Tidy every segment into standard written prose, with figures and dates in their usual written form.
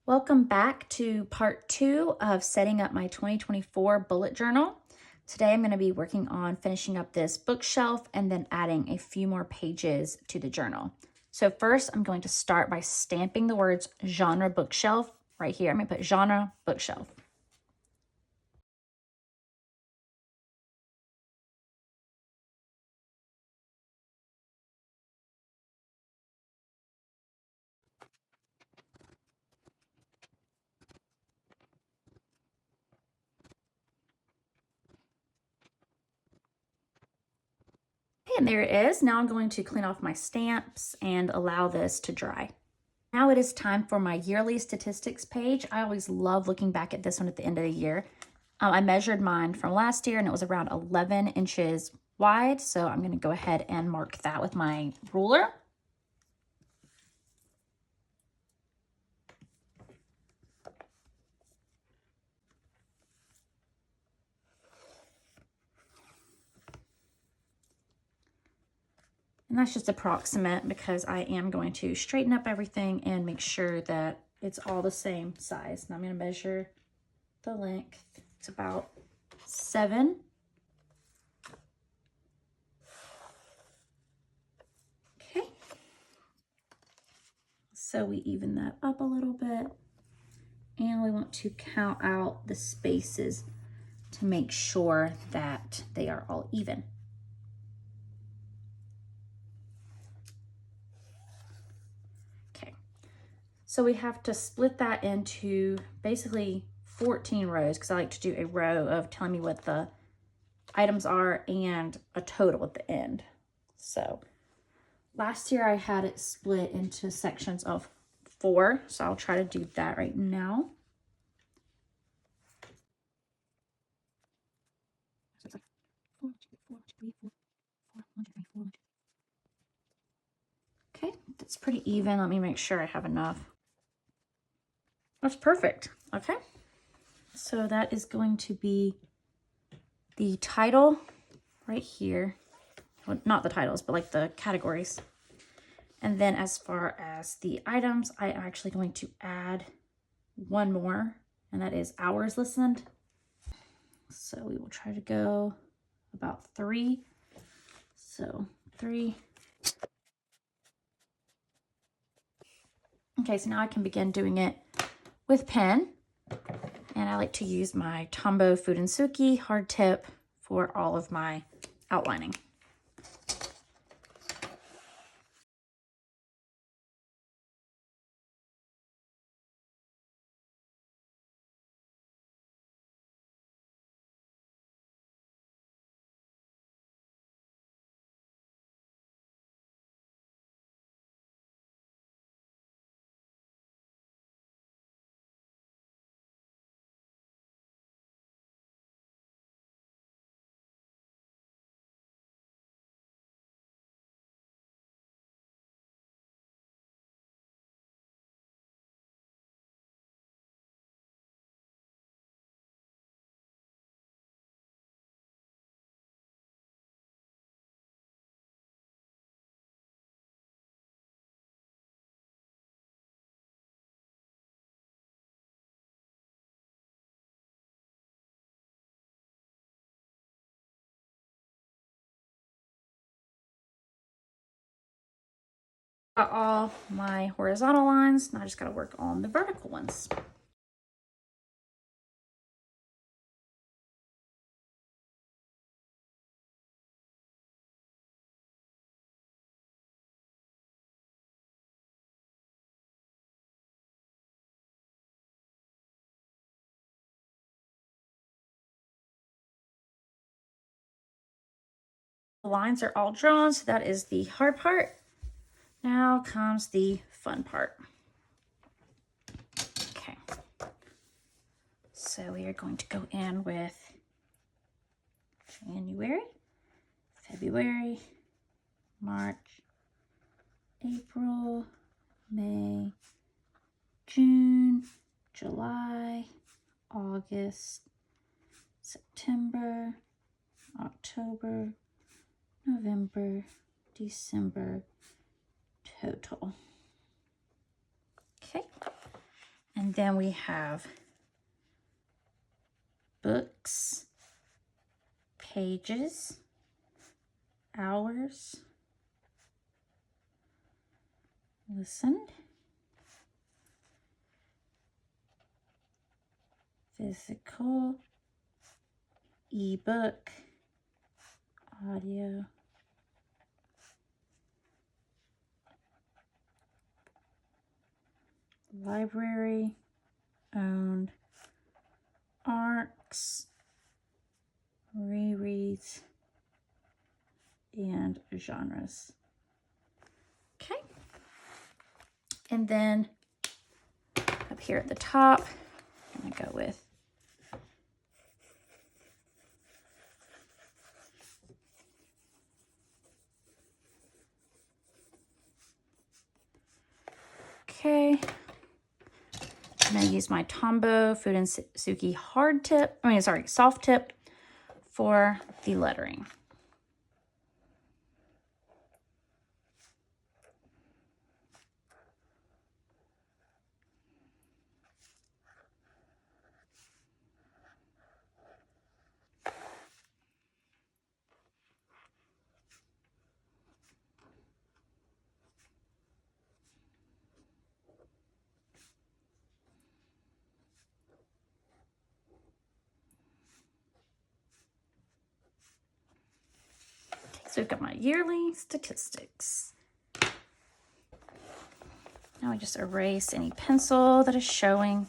Welcome back to part 2 of setting up my 2024 bullet journal. Today I'm going to be working on finishing up this bookshelf and then adding a few more pages to the journal. So first I'm going to start by stamping the words genre bookshelf right here. I'm going to put genre bookshelf. And there it is. Now I'm going to clean off my stamps and allow this to dry. Now it is time for my yearly statistics page. I always love looking back at this one at the end of the year. I measured mine from last year and it was around 11 inches wide. So I'm going to go ahead and mark that with my ruler. And that's just approximate because I am going to straighten up everything and make sure that it's all the same size. Now I'm going to measure the length. It's about 7. Okay. So we even that up a little bit. And we want to count out the spaces to make sure that they are all even. Okay, so we have to split that into basically 14 rows because I like to do a row of telling me what the items are and a total at the end. So last year I had it split into sections of 4, so I'll try to do that right now. So it's like 4, 2, 4, 3, 4, 4, 1, 2, 3, 4, 1, 2. Okay, that's pretty even. Let me make sure I have enough. That's perfect. Okay, so that is going to be the title right here. Well, not the titles, but like the categories. And then as far as the items, I'm actually going to add one more, and that is hours listened. So we will try to go about 3. So 3. Okay, so now I can begin doing it with pen. And I like to use my Tombow Fudensuke hard tip for all of my outlining. Got all my horizontal lines. Now I just got to work on the vertical ones. The lines are all drawn, so that is the hard part. Now comes the fun part. Okay. So we are going to go in with January, February, March, April, May, June, July, August, September, October, November, December, total. Okay, And then we have books, pages, hours, listened, physical, ebook, audio, library, owned, ARCs, rereads, and genres. Okay. And then up here at the top, I'm gonna go with okay. I'm gonna use my Tombow Fudensuke soft tip for the lettering. So we've got my yearly statistics. Now I just erase any pencil that is showing.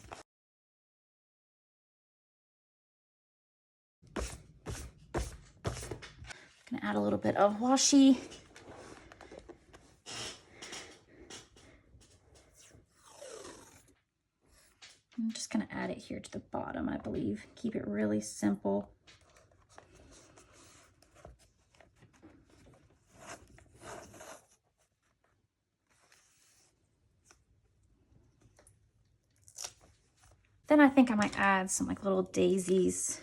Gonna add a little bit of washi. I'm just gonna add it here to the bottom, I believe. Keep it really simple. Then I think I might add some like little daisies,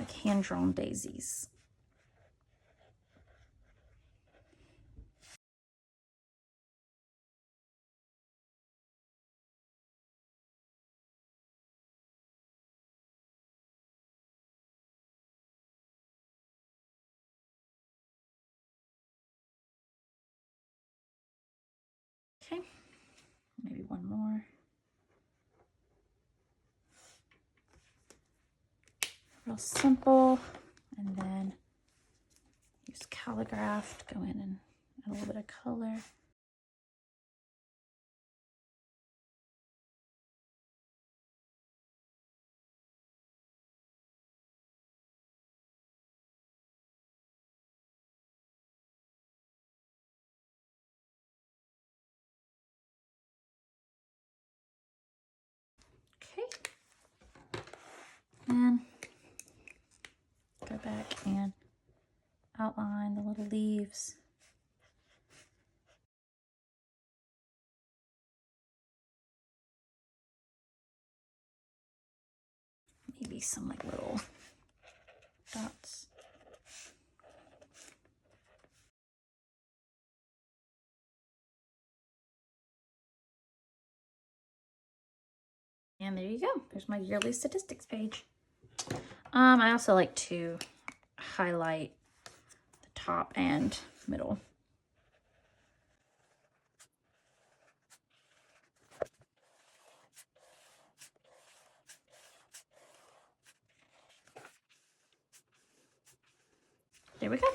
like hand-drawn daisies. Okay, maybe one more. Real simple, and then use Calligraph to go in and add a little bit of color. Okay, and go back and outline the little leaves. Maybe some like little dots. And there you go. There's my yearly statistics page. I also like to highlight the top and middle. There we go.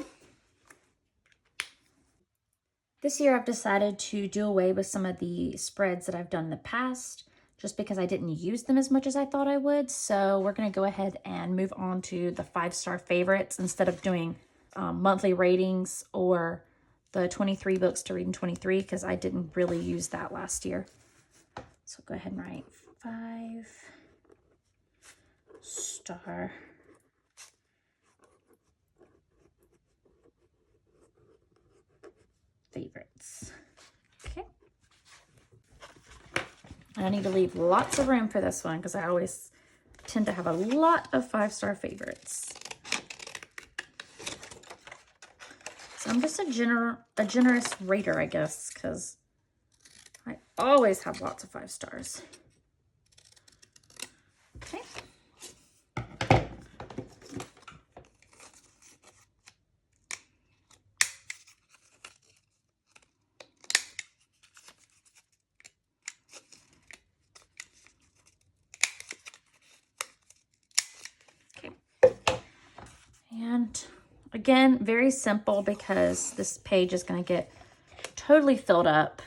This year I've decided to do away with some of the spreads that I've done in the past, just because I didn't use them as much as I thought I would. So we're gonna go ahead and move on to the 5-star favorites instead of doing monthly ratings or the 23 books to read in 23, because I didn't really use that last year. So go ahead and write 5-star favorites. Okay. And I need to leave lots of room for this one because I always tend to have a lot of 5-star favorites. So I'm just a generous rater, I guess, because I always have lots of 5 stars. Okay. Okay. And again, very simple because this page is going to get totally filled up.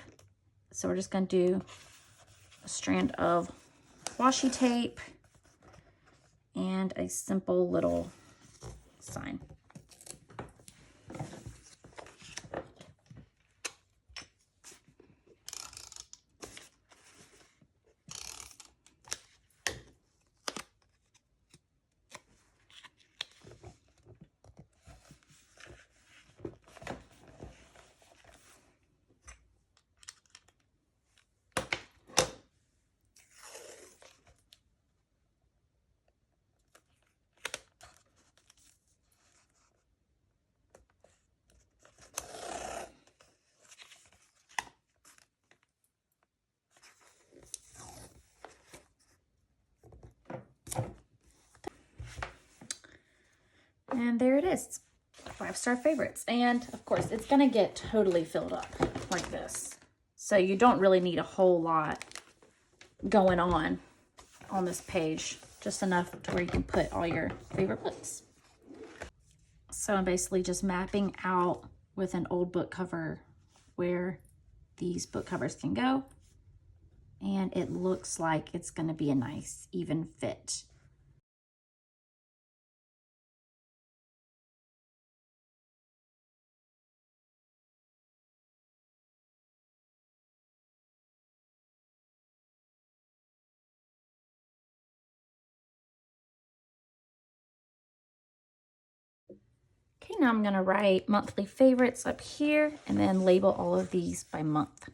So we're just going to do a strand of washi tape and a simple little sign. And there it is, 5-star favorites. And of course, it's gonna get totally filled up like this. So you don't really need a whole lot going on this page, just enough to where you can put all your favorite books. So I'm basically just mapping out with an old book cover where these book covers can go. And it looks like it's gonna be a nice, even fit. Okay, now I'm gonna write monthly favorites up here and then label all of these by month.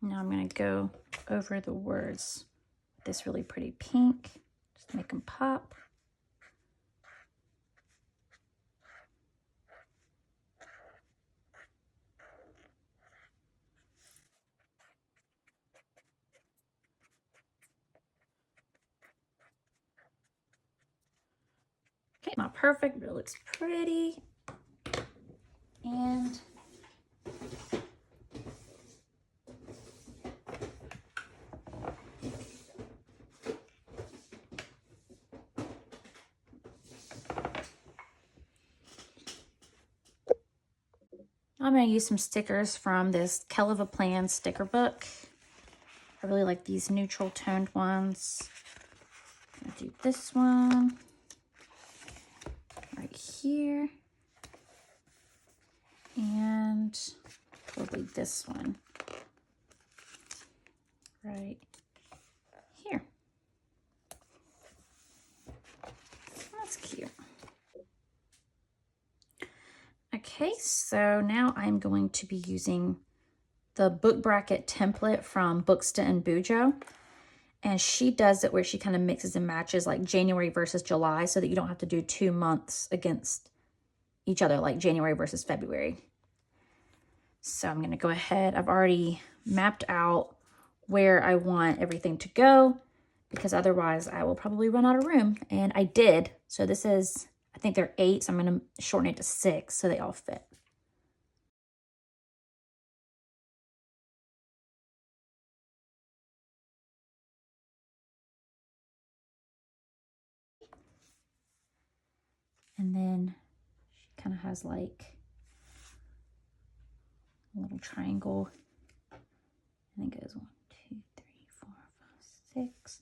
Now I'm gonna go over the words with this really pretty pink, just make them pop. Okay, not perfect, but it looks pretty. And I'm going to use some stickers from this Calligraphs sticker book. I really like these neutral toned ones. I'm going to do this one right here. And probably this one right here. That's cute. Okay, so now I'm going to be using the book bracket template from Booksta and Bujo. And she does it where she kind of mixes and matches like January versus July so that you don't have to do 2 months against each other, like January versus February. So I'm going to go ahead. I've already mapped out where I want everything to go because otherwise I will probably run out of room. And I did. So this is, I think they're 8, so I'm going to shorten it to 6 so they all fit. And then she kind of has like a little triangle. I think it goes 1, 2, 3, 4, 5, 6.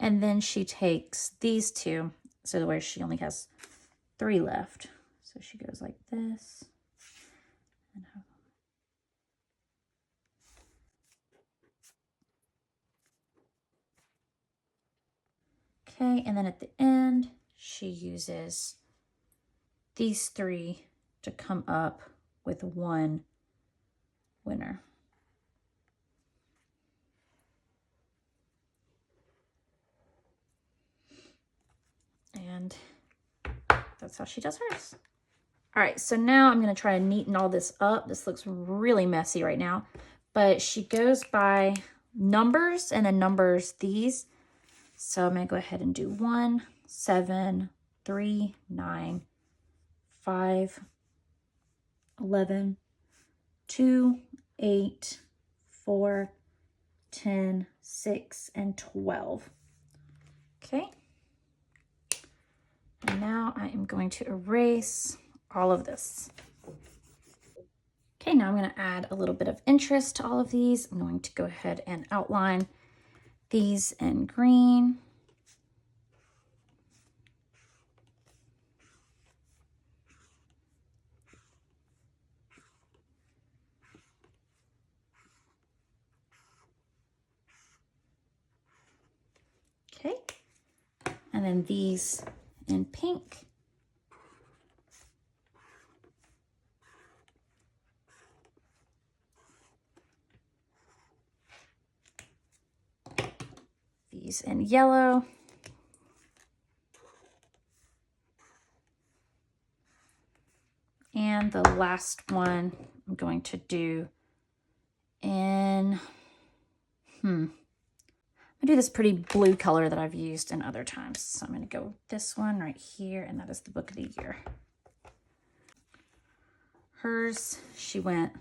And then she takes these two, so where she only has 3 left. So she goes like this. Okay, and then at the end, she uses these 3 to come up with 1 winner. And that's how she does hers. All right, so now I'm gonna try to neaten all this up. This looks really messy right now, but she goes by numbers and then numbers these. So I'm gonna go ahead and do 1, 7, 3, 9, 5, 11, 2, 8, 4, 10, 6, and 12. Okay. And now I am going to erase all of this. Okay, now I'm going to add a little bit of interest to all of these. I'm going to go ahead and outline these in green. Okay, and then these in pink. These in yellow. And the last one I'm going to do in, I do this pretty blue color that I've used in other times. So I'm going to go with this one right here, and that is the book of the year. Hers, she went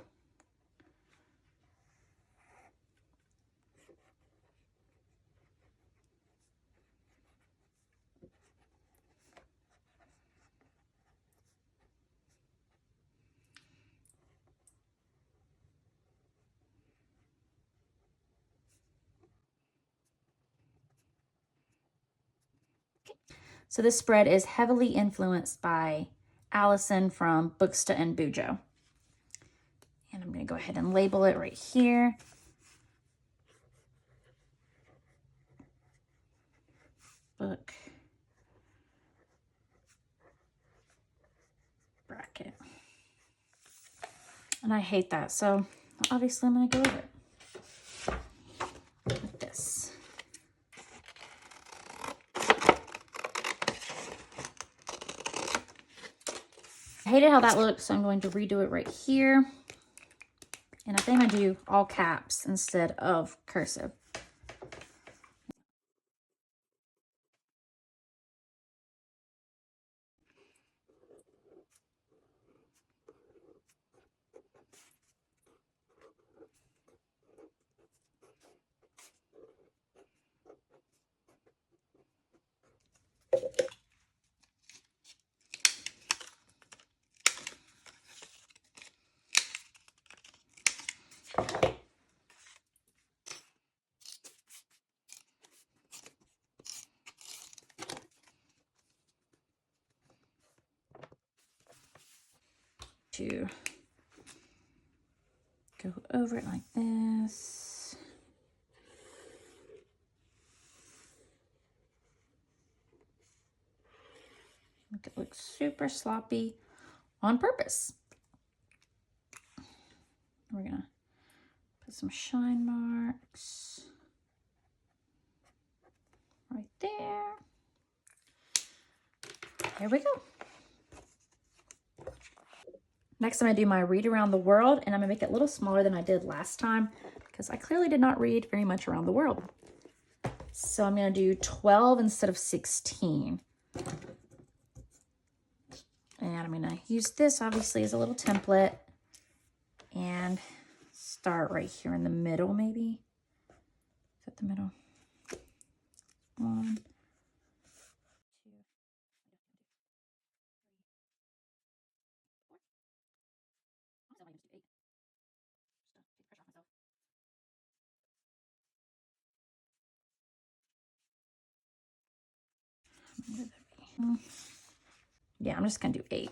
So this spread is heavily influenced by Allison from Booksta and Bujo. And I'm going to go ahead and label it right here. Book bracket. And I hate that, so obviously I'm going to go with it. With this. I hated how that looks, so I'm going to redo it right here. And I think I do all caps instead of cursive. To go over it like this. Make it look super sloppy on purpose. We're gonna put some shine marks right there. There we go. Next, I'm gonna do my read around the world, and I'm gonna make it a little smaller than I did last time because I clearly did not read very much around the world. So I'm gonna do 12 instead of 16. And I'm gonna use this obviously as a little template and start right here in the middle, maybe. Is that the middle? 1, 2. Yeah, I'm just gonna do 8.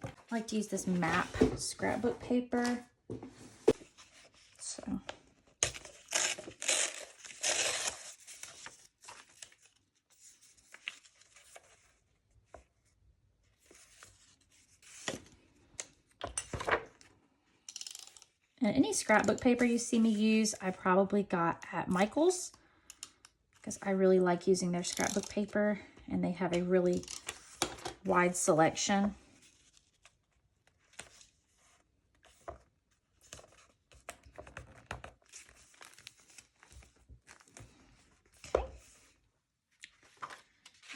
I like to use this map scrapbook paper. So and any scrapbook paper you see me use, I probably got at Michael's because I really like using their scrapbook paper and they have a really wide selection.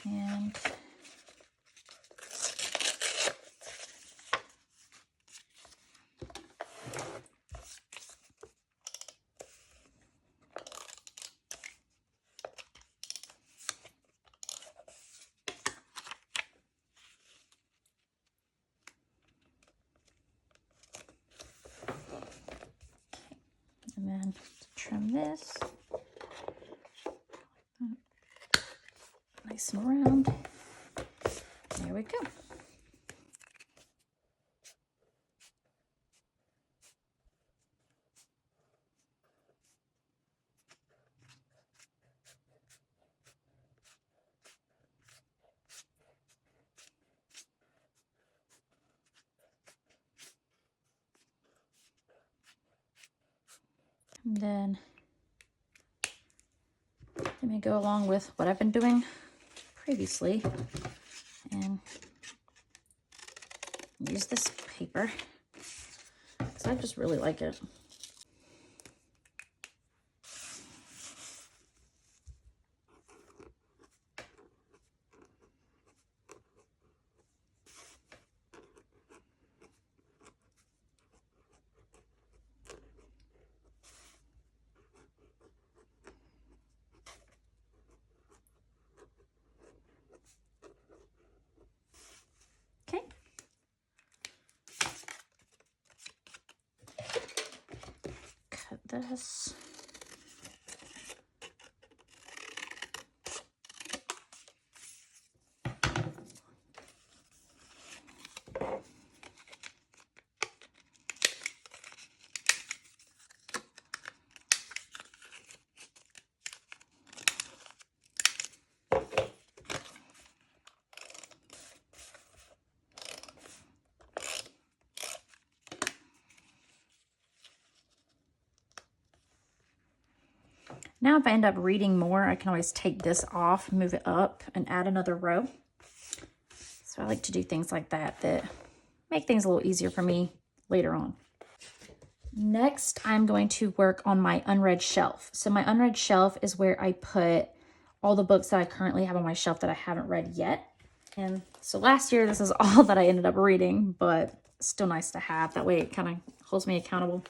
Okay. And then trim this nice and round. There we go. And then let me go along with what I've been doing previously and use this paper because I just really like it. Okay. Cut this. Now if I end up reading more, I can always take this off, move it up, and add another row. So I like to do things like that that make things a little easier for me later on. Next, I'm going to work on my unread shelf. So my unread shelf is where I put all the books that I currently have on my shelf that I haven't read yet. And so last year, this is all that I ended up reading, but still nice to have. That way it kind of holds me accountable.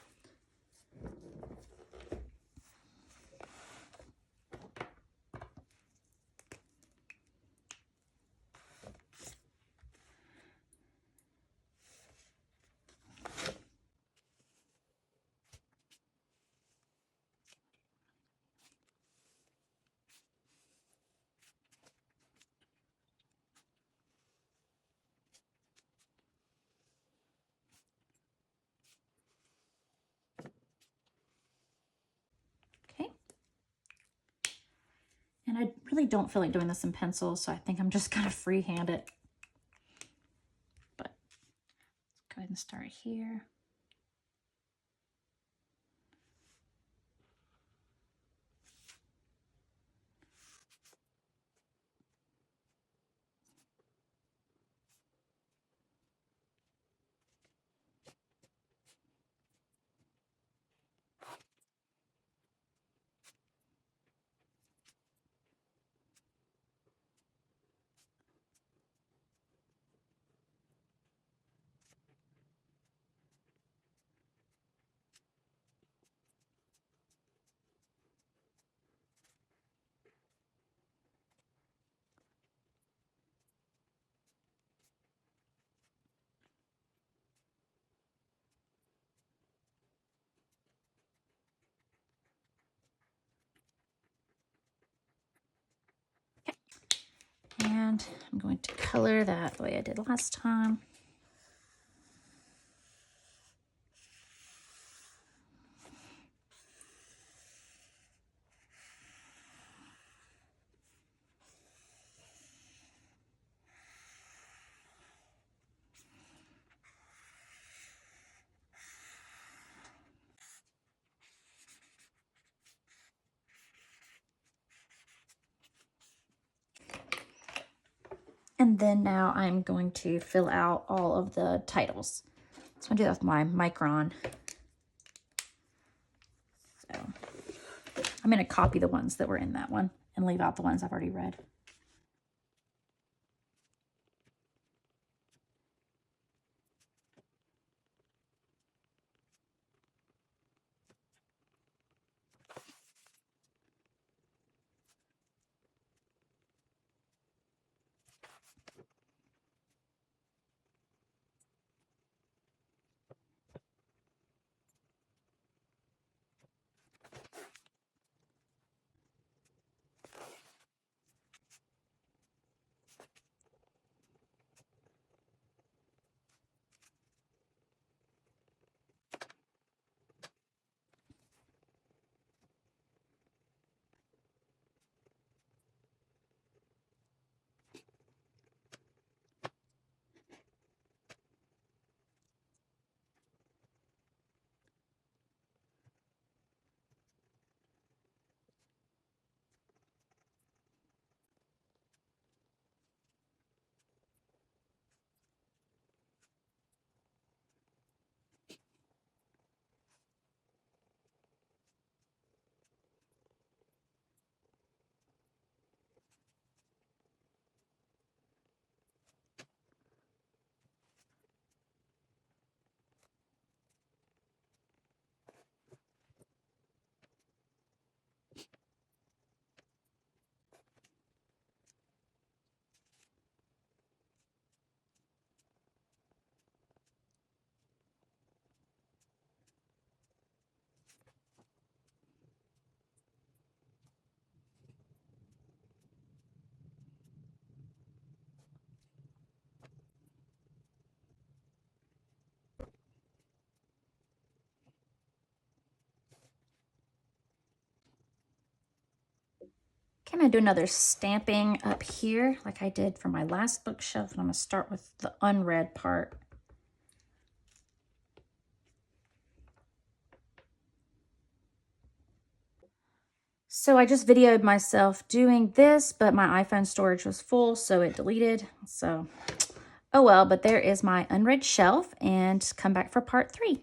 Okay. And I really don't feel like doing this in pencil, so I think I'm just gonna freehand it. But let's go ahead and start here. And I'm going to color that the way I did last time. And then now I'm going to fill out all of the titles. So I'm going to do that with my Micron. So I'm going to copy the ones that were in that one and leave out the ones I've already read. Okay, I'm going to do another stamping up here like I did for my last bookshelf. And I'm going to start with the unread part. So I just videoed myself doing this, but my iPhone storage was full, so it deleted. So, oh well, but there is my unread shelf, and come back for part 3.